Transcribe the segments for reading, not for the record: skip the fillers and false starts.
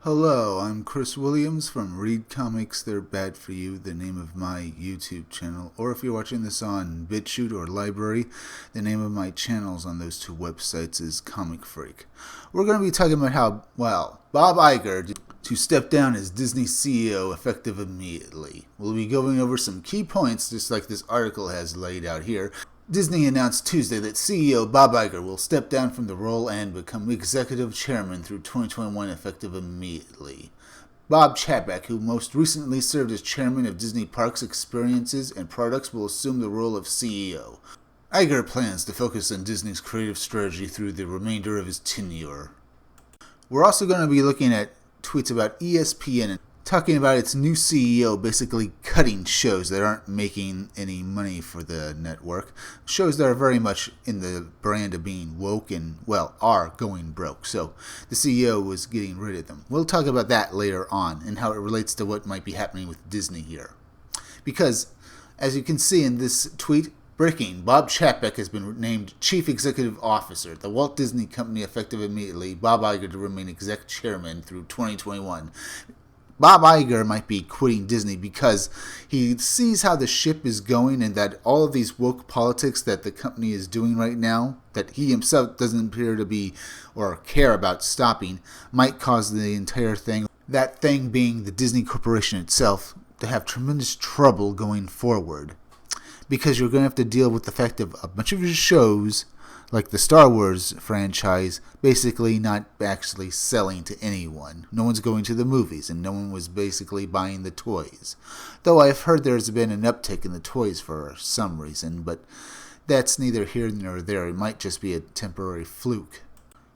Hello, I'm Chris Williams from Read Comics They're Bad For You, the name of my YouTube channel. Or if you're watching this on BitChute or Library, the name of my channels on those two websites is Comic Freak. We're going to be talking about how, Bob Iger to step down as Disney CEO effective immediately. We'll be going over some key points just like this article has laid out here. Disney announced Tuesday that CEO Bob Iger will step down from the role and become executive chairman through 2021 effective immediately. Bob Chapek, who most recently served as chairman of Disney Parks Experiences and Products, will assume the role of CEO. Iger plans to focus on Disney's creative strategy through the remainder of his tenure. We're also going to be looking at tweets about ESPN and talking about its new CEO basically cutting shows that aren't making any money for the network. Shows that are very much in the brand of being woke and, are going broke. So the CEO was getting rid of them. We'll talk about that later on and how it relates to what might be happening with Disney here. Because, as you can see in this tweet, breaking, Bob Chapek has been named Chief Executive Officer at the Walt Disney Company effective immediately. Bob Iger to remain Exec Chairman through 2021. Bob Iger might be quitting Disney because he sees how the ship is going and that all of these woke politics that the company is doing right now, that he himself doesn't appear to be or care about stopping, might cause the entire thing, that thing being the Disney Corporation itself, to have tremendous trouble going forward. Because you're going to have to deal with the fact of a bunch of your shows, like the Star Wars franchise, basically not actually selling to anyone. No one's going to the movies, and no one was basically buying the toys. Though I've heard there's been an uptick in the toys for some reason, but that's neither here nor there. It might just be a temporary fluke.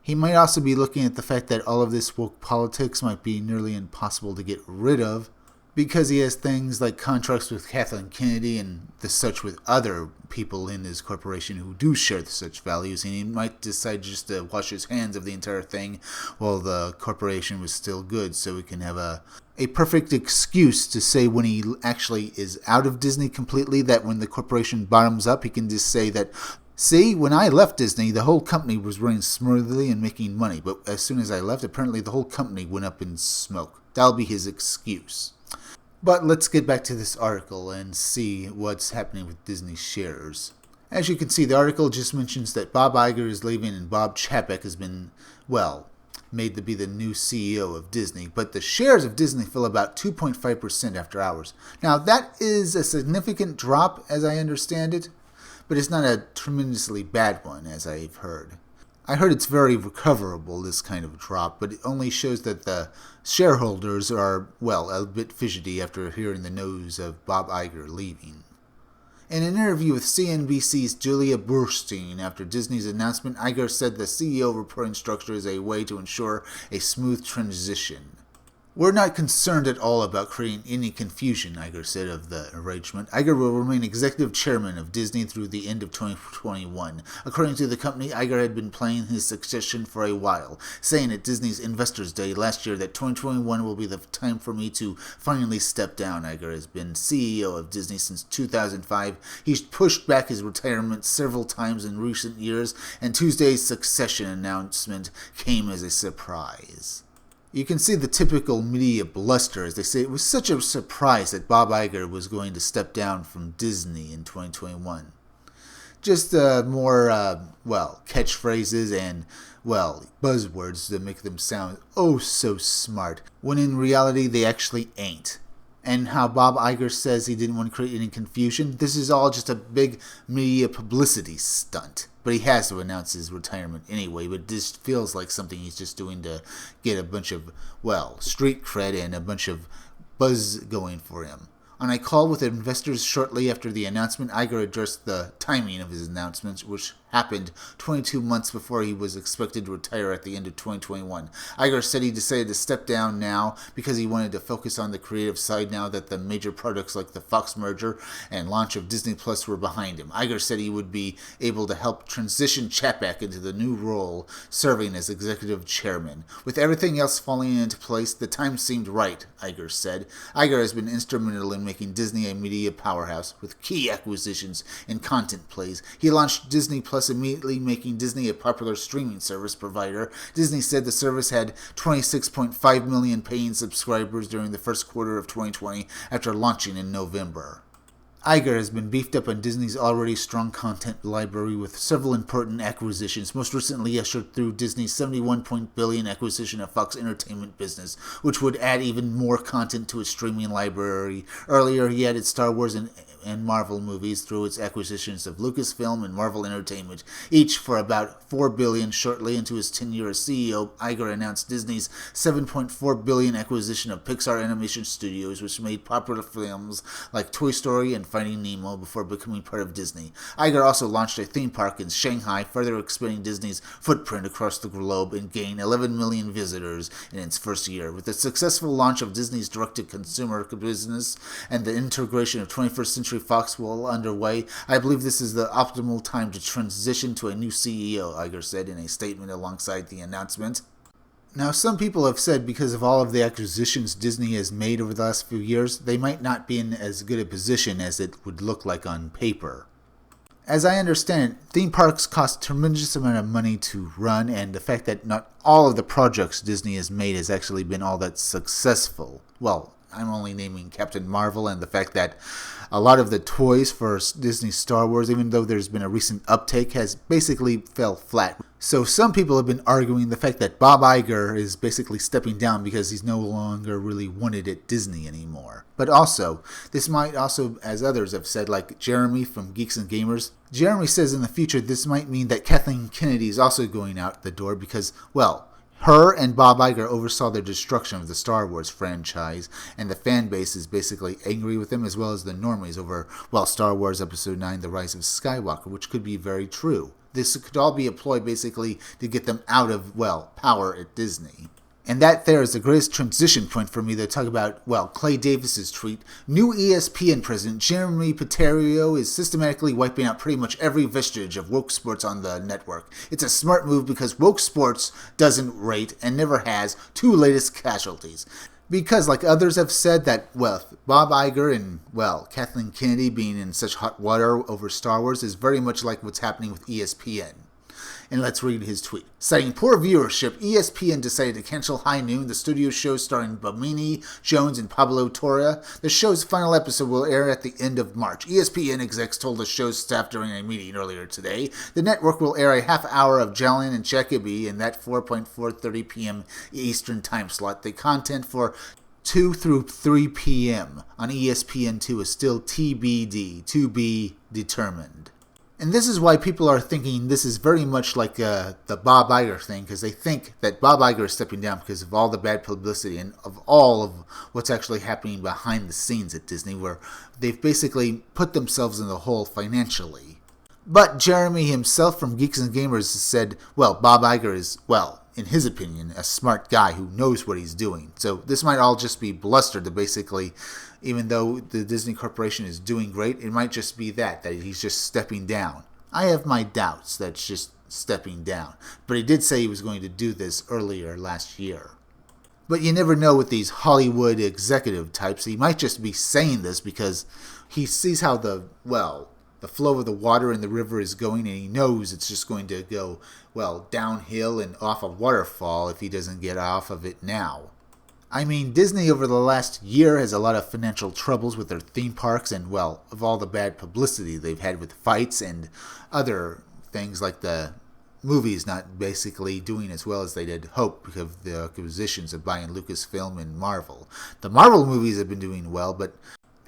He might also be looking at the fact that all of this woke politics might be nearly impossible to get rid of, because he has things like contracts with Kathleen Kennedy and the such with other people in his corporation who do share such values, and he might decide just to wash his hands of the entire thing while the corporation was still good, so he can have a perfect excuse to say when he actually is out of Disney completely, that when the corporation bottoms up, he can just say that, see, when I left Disney, the whole company was running smoothly and making money, but as soon as I left, apparently the whole company went up in smoke. That'll be his excuse. But let's get back to this article and see what's happening with Disney shares. As you can see, the article just mentions that Bob Iger is leaving and Bob Chapek has been, made to be the new CEO of Disney. But the shares of Disney fell about 2.5% after hours. Now, that is a significant drop, as I understand it, but it's not a tremendously bad one, as I've heard. I heard it's very recoverable, this kind of drop, but it only shows that the shareholders are, a bit fidgety after hearing the news of Bob Iger leaving. In an interview with CNBC's Julia Burstein after Disney's announcement, Iger said the CEO reporting structure is a way to ensure a smooth transition. We're not concerned at all about creating any confusion, Iger said of the arrangement. Iger will remain executive chairman of Disney through the end of 2021. According to the company, Iger had been planning his succession for a while, saying at Disney's Investors Day last year that 2021 will be the time for me to finally step down. Iger has been CEO of Disney since 2005. He's pushed back his retirement several times in recent years, and Tuesday's succession announcement came as a surprise. You can see the typical media bluster as they say it was such a surprise that Bob Iger was going to step down from Disney in 2021. Just more, catchphrases and, buzzwords that make them sound oh so smart, when in reality they actually ain't. And how Bob Iger says he didn't want to create any confusion, this is all just a big media publicity stunt. But he has to announce his retirement anyway, but this feels like something he's just doing to get a bunch of, street cred and a bunch of buzz going for him. On a call with investors shortly after the announcement, Iger addressed the timing of his announcements, which happened 22 months before he was expected to retire at the end of 2021. Iger said he decided to step down now because he wanted to focus on the creative side now that the major products like the Fox merger and launch of Disney Plus were behind him. Iger said he would be able to help transition Chapek into the new role, serving as executive chairman. With everything else falling into place, the time seemed right, Iger said. Iger has been instrumental in making Disney a media powerhouse with key acquisitions and content plays. He launched Disney Plus Plus, immediately making Disney a popular streaming service provider. Disney said the service had 26.5 million paying subscribers during the first quarter of 2020 after launching in November. Iger has been beefed up on Disney's already strong content library with several important acquisitions, most recently ushered through Disney's $71 billion acquisition of Fox Entertainment business, which would add even more content to its streaming library. Earlier, he added Star Wars and Marvel movies through its acquisitions of Lucasflim and Marvel Entertainment, each for about $4 billion. Shortly into his tenure as CEO, Iger announced Disney's $7.4 billion acquisition of Pixar Animation Studios, which made popular films like Toy Story and Finding Nemo before becoming part of Disney. Iger also launched a theme park in Shanghai, further expanding Disney's footprint across the globe and gained 11 million visitors in its first year. With the successful launch of Disney's direct-to-consumer business and the integration of 21st Century Fox well underway, I believe this is the optimal time to transition to a new CEO, Iger said in a statement alongside the announcement. Now, some people have said because of all of the acquisitions Disney has made over the last few years, they might not be in as good a position as it would look like on paper. As I understand it, theme parks cost a tremendous amount of money to run, and the fact that not all of the projects Disney has made has actually been all that successful. Well, I'm only naming Captain Marvel and the fact that a lot of the toys for Disney Star Wars, even though there's been a recent uptake, has basically fell flat. So some people have been arguing the fact that Bob Iger is basically stepping down because he's no longer really wanted at Disney anymore. But also, this might also, as others have said, like Jeremy from Geeks and Gamers, Jeremy says in the future this might mean that Kathleen Kennedy is also going out the door because, well, her and Bob Iger oversaw the destruction of the Star Wars franchise, and the fan base is basically angry with them as well as the normies over, well, Star Wars Episode 9, The Rise of Skywalker, which could be very true. This could all be a ploy basically to get them out of, well, power at Disney. And that there is the greatest transition point for me to talk about, well, Clay Davis's tweet. New ESPN president Jeremy Peterio is systematically wiping out pretty much every vestige of woke sports on the network. It's a smart move because woke sports doesn't rate and never has two latest casualties. Because, like others have said, that, well, Bob Iger and, well, Kathleen Kennedy being in such hot water over Star Wars is very much like what's happening with ESPN. And let's read his tweet. Citing poor viewership, ESPN decided to cancel High Noon, the studio show starring Bamini, Jones, and Pablo Torre. The show's final episode will air at the end of March. ESPN execs told the show's staff during a meeting earlier today. The network will air a half hour of Jalen and Jacoby in that 4:30 p.m. Eastern time slot. The content for 2 through 3 p.m. on ESPN2 is still TBD, to be determined. And this is why people are thinking this is very much like the Bob Iger thing, because they think that Bob Iger is stepping down because of all the bad publicity and of all of what's actually happening behind the scenes at Disney, where they've basically put themselves in the hole financially. But Jeremy himself from Geeks and Gamers has said, well, Bob Iger is, well, in his opinion, a smart guy who knows what he's doing. So this might all just be bluster to basically, even though the Disney Corporation is doing great, it might just be that he's just stepping down. I have my doubts that it's just stepping down. But he did say he was going to do this earlier last year. But you never know with these Hollywood executive types. He might just be saying this because he sees how the flow of the water in the river is going, and he knows it's just going to go, well, downhill and off a waterfall if he doesn't get off of it now. I mean, Disney over the last year has a lot of financial troubles with their theme parks and, well, of all the bad publicity they've had with fights and other things like the movies not basically doing as well as they did hope because of the acquisitions of buying Lucasfilm and Marvel. The Marvel movies have been doing well, but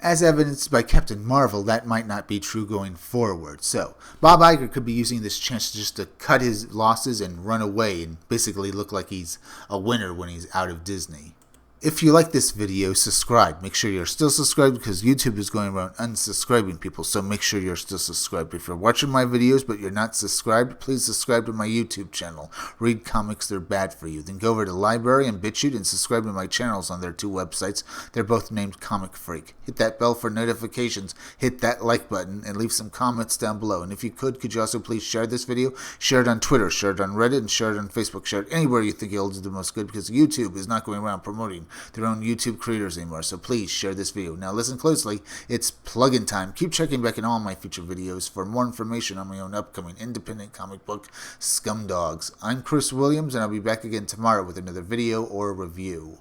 as evidenced by Captain Marvel, that might not be true going forward. So, Bob Iger could be using this chance just to cut his losses and run away and basically look like he's a winner when he's out of Disney. If you like this video, subscribe. Make sure you're still subscribed because YouTube is going around unsubscribing people, so make sure you're still subscribed. If you're watching my videos but you're not subscribed, please subscribe to my YouTube channel. Read comics, they're bad for you. Then go over to Library and BitChute and subscribe to my channels on their two websites. They're both named Comic Freak. Hit that bell for notifications, hit that like button, and leave some comments down below. And if you could you also please share this video? Share it on Twitter, share it on Reddit, and share it on Facebook. Share it anywhere you think it'll do the most good because YouTube is not going around promoting their own YouTube creators anymore, so please share this video. Now listen closely, it's plug-in time. Keep checking back in all my future videos for more information on my own upcoming independent comic book, Scumdogs. I'm Chris Williams, and I'll be back again tomorrow with another video or review.